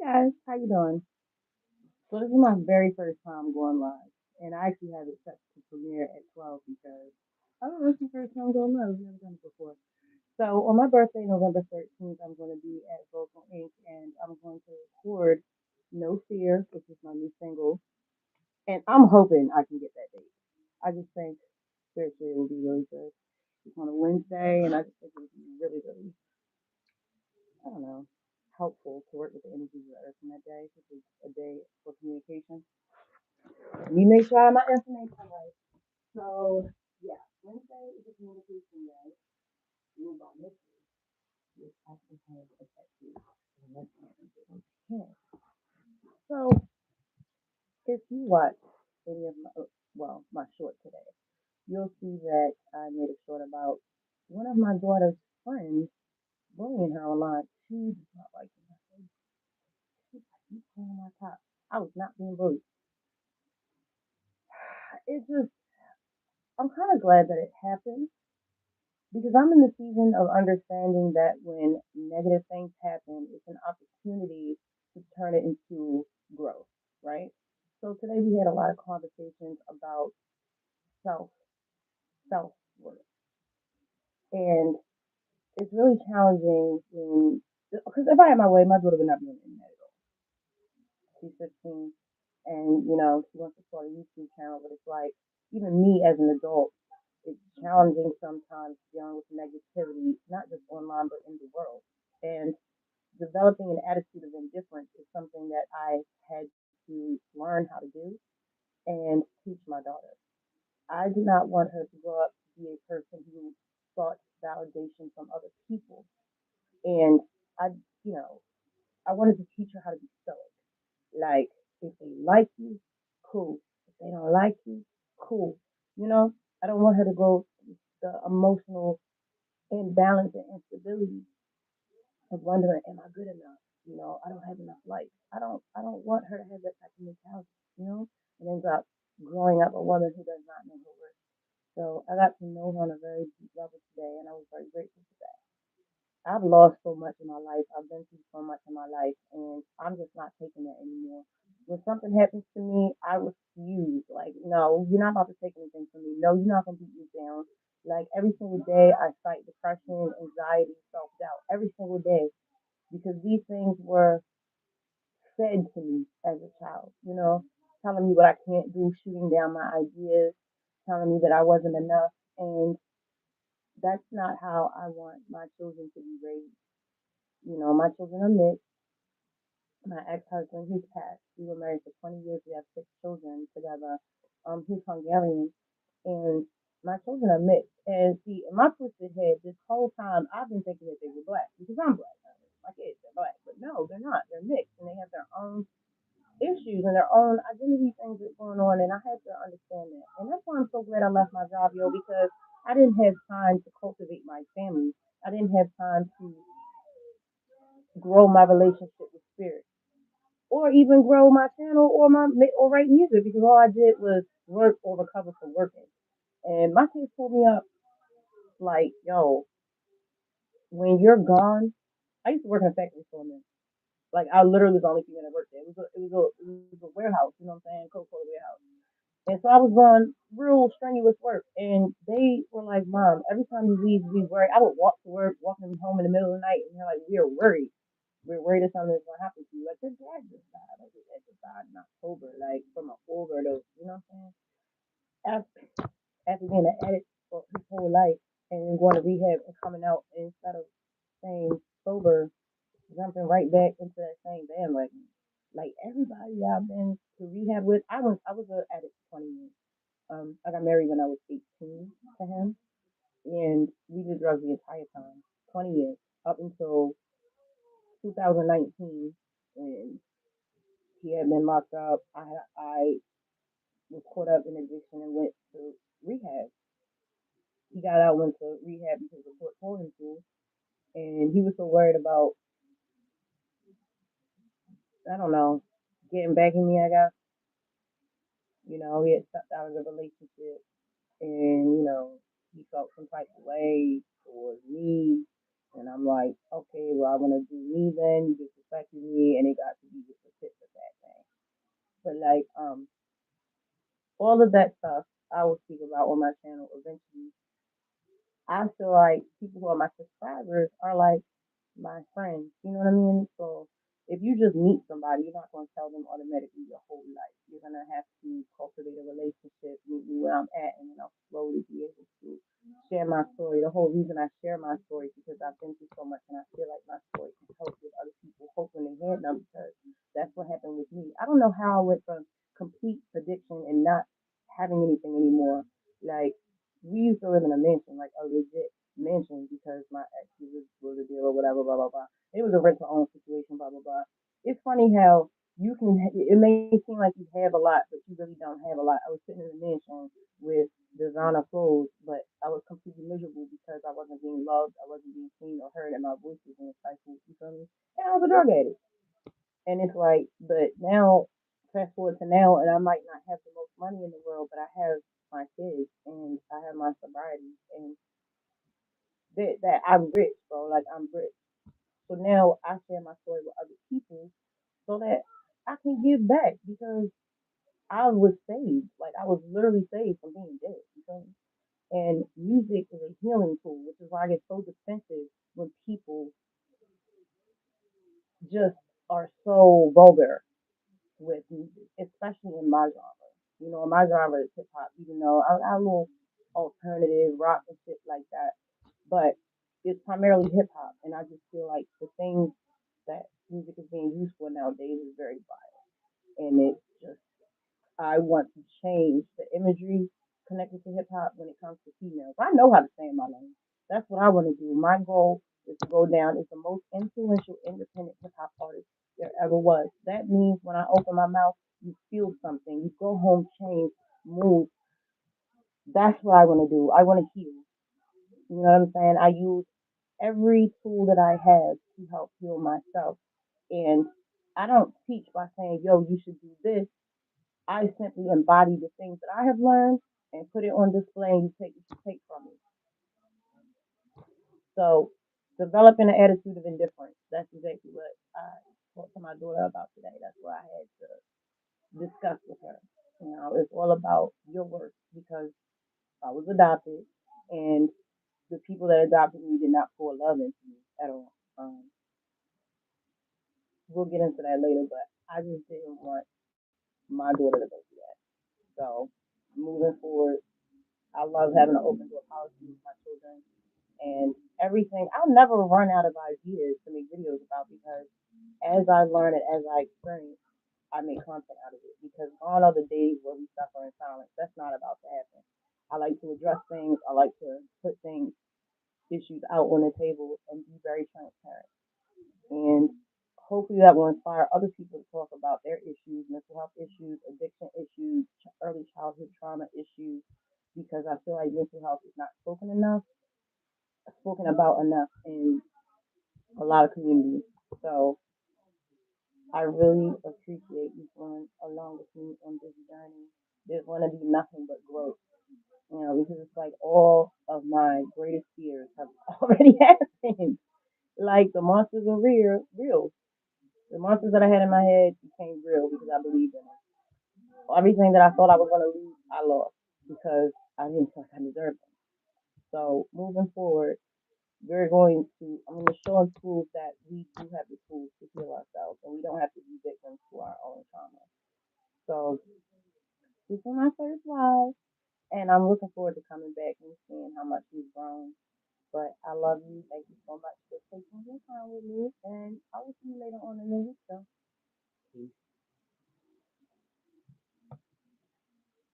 Guys, how you doing? So this is my very first time going live, and I actually have it set to premiere at 12 because I don't know, it's my first time going live. I've never done it before. So on my birthday, November 13th, I'm going to be at Vocal Inc. and I'm going to record No Fear, which is my new single, and I'm hoping I can get that date. I just think spiritually it will be really good. It's on a Wednesday, and I just think it would be really, really, I don't know, helpful to work with the energies of the earth in that day, which is a day for communication. You make sure I have my information right. So, yeah, Wednesday is a communication day. Ruled by mystery, which actually has a tattoo. And that's not a good one. So, if you watch any of my, well, my short today, you'll see that I made a short about one of my daughter's friends bullying her online. She does not like me. She's like, you pulling my top. I was not being bullied. It just, I'm kind of glad that it happened because I'm in the season of understanding that when negative things happen, it's an opportunity to turn it into growth, right? So today we had a lot of conversations about self self worth, and it's really challenging when because if I had my way, my daughter would not be on the internet at all. She's 15, and she wants to start a YouTube channel, but it's like even me as an adult, it's challenging sometimes dealing with negativity, not just online but in the world. And developing an attitude of indifference is something that I had to learn how to do and teach my daughter. I did not want her to grow up to be a person who sought validation from other people. And I, you know, I wanted to teach her how to be stoic. Like, if they like you, cool. If they don't like you, cool. You know, I don't want her to go the emotional imbalance and instability of wondering, am I good enough? I don't have enough likes. I don't want her to have that type of mentality, and ends up growing up a woman who does not know her worth. So I got to know her on a very deep level today, and I was very grateful for that. I've lost so much in my life. I've been through so much in my life, and I'm just not taking that anymore. When something happens to me, I refuse. Like, no, you're not about to take anything from me. No, you're not gonna beat me down. Like every single day, I fight depression, anxiety, self doubt. Every single day, because these things were fed to me as a child, telling me what I can't do, shooting down my ideas, telling me that I wasn't enough. And that's not how I want my children to be raised. My children are mixed. My ex-husband, he's passed. We were married for 20 years. We have 6 children together. He's Hungarian, and my children are mixed. And see, in my twisted head, this whole time, I've been thinking that they were black because I'm black. My kids are black, but no, they're not. They're mixed, and they have their own issues and their own identity things that's going on. And I had to understand that. And that's why I'm so glad I left my job, because I didn't have time to cultivate my family. I didn't have time to grow my relationship with spirit or even grow my channel or write music because all I did was work or recover from working. And my kids pulled me up like, yo, when you're gone, I used to work in a factory for a minute. Like I literally was the only female that worked there. It was a warehouse, you know what I'm saying, Coca-Cola warehouse. And so I was doing real strenuous work, and they were like, "Mom, every time you leave, we worry." I would walk to work, walking home in the middle of the night, and they're like, "We're worried. We're worried that something's gonna happen to you." Like this dad just died. Like his dad just died in October, like from an overdose. You know what I'm saying? After being an addict for his whole life and then going to rehab and coming out and instead of staying sober, jumping right back into that same bandwagon. Like everybody I've been to rehab with, I was an addict for 20 years. I got married when I was 18 to him, and we did drugs the entire time, 20 years up until 2019 when he had been locked up. I was caught up in addiction and went to rehab. He got out, went to rehab because the court told him to, and he was so worried about, I don't know, getting back in me. I guess he had stepped out of the relationship, and he felt some type of way towards me. And I'm like, okay, well, I want to do me then. You disrespected me, and it got to be all of that stuff I will speak about on my channel eventually. I feel like people who are my subscribers are like my friends. You know what I mean? So if you just meet somebody, you're not going to tell them automatically your whole life. You're going to have to cultivate a relationship, meet me where I'm at, and then I'll slowly be able to share my story. The whole reason I share my story is because I've been through so much and I feel like my story can help with other people hope when they hear them because that's what happened with me. I don't know how I went from complete addiction and not having anything anymore. Like, we used to live in a mansion, like a legit mansion, because my ex was a deal or whatever, blah blah blah. It was a rent to own situation, blah blah blah. It's funny how you can. It may seem like you have a lot, but you really don't have a lot. I was sitting in a mansion with designer clothes, but I was completely miserable because I wasn't being loved, I wasn't being seen or heard, and my voice was being stifled. You feel me? And I was a drug addict. And it's like, but now, fast forward to now, and I might not have the most money in the world, but I have my kids and I have my sobriety, and that I'm rich, bro. Like, I'm rich. So now I share my story with other people so that I can give back because I was saved. Like, I was literally saved from being dead. You feel me? And music is a healing tool, which is why I get so defensive when people just are so vulgar with music, especially in my genre. You know, my genre is hip hop, even though I little alternative rock and shit like that. But it's primarily hip hop, and I just feel like the things that music is being used for nowadays is very violent, and it just I want to change the imagery connected to hip hop when it comes to females. I know how to stay in my lane. That's what I want to do. My goal is to go down as the most influential independent hip hop artist there ever was. That means when I open my mouth, you feel something. You go home, change, move. That's what I want to do. I want to heal. You know what I'm saying? I use every tool that I have to help heal myself. And I don't teach by saying, yo, you should do this. I simply embody the things that I have learned and put it on display and you take what you take from it. So developing an attitude of indifference, that's exactly what I talked to my daughter about today. That's what I had to discuss with her. You know, it's all about your worth because I was adopted and the people that adopted me did not pour love into me at all. We'll get into that later, but I just didn't want my daughter to go through that. So moving forward, I love having an open door policy with my children and everything. I'll never run out of ideas to make videos about because as I learn it, as I experience, I make content out of it. Because gone are the days where we suffer in silence. That's not about to happen. I like to address things. I like to put things, issues out on the table and be very transparent. And hopefully that will inspire other people to talk about their issues, mental health issues, addiction issues, early childhood trauma issues, because I feel like mental health is not spoken about enough in a lot of communities. So I really appreciate you going along with me on this journey. There's going to be nothing but growth, you know, because it's like all of my greatest fears have already happened. Like the monsters are real. The monsters that I had in my head became real because I believed in them. Everything that I thought I was going to lose, I lost because I didn't feel like I deserved them. So moving forward, I'm going to show and prove that we do have the tools to heal ourselves and we don't have to be victims to our own trauma. So this is my first live and I'm looking forward to coming back and seeing how much we've grown. But I love you. Thank you so much for taking your time with me and I will see you later on in the week. So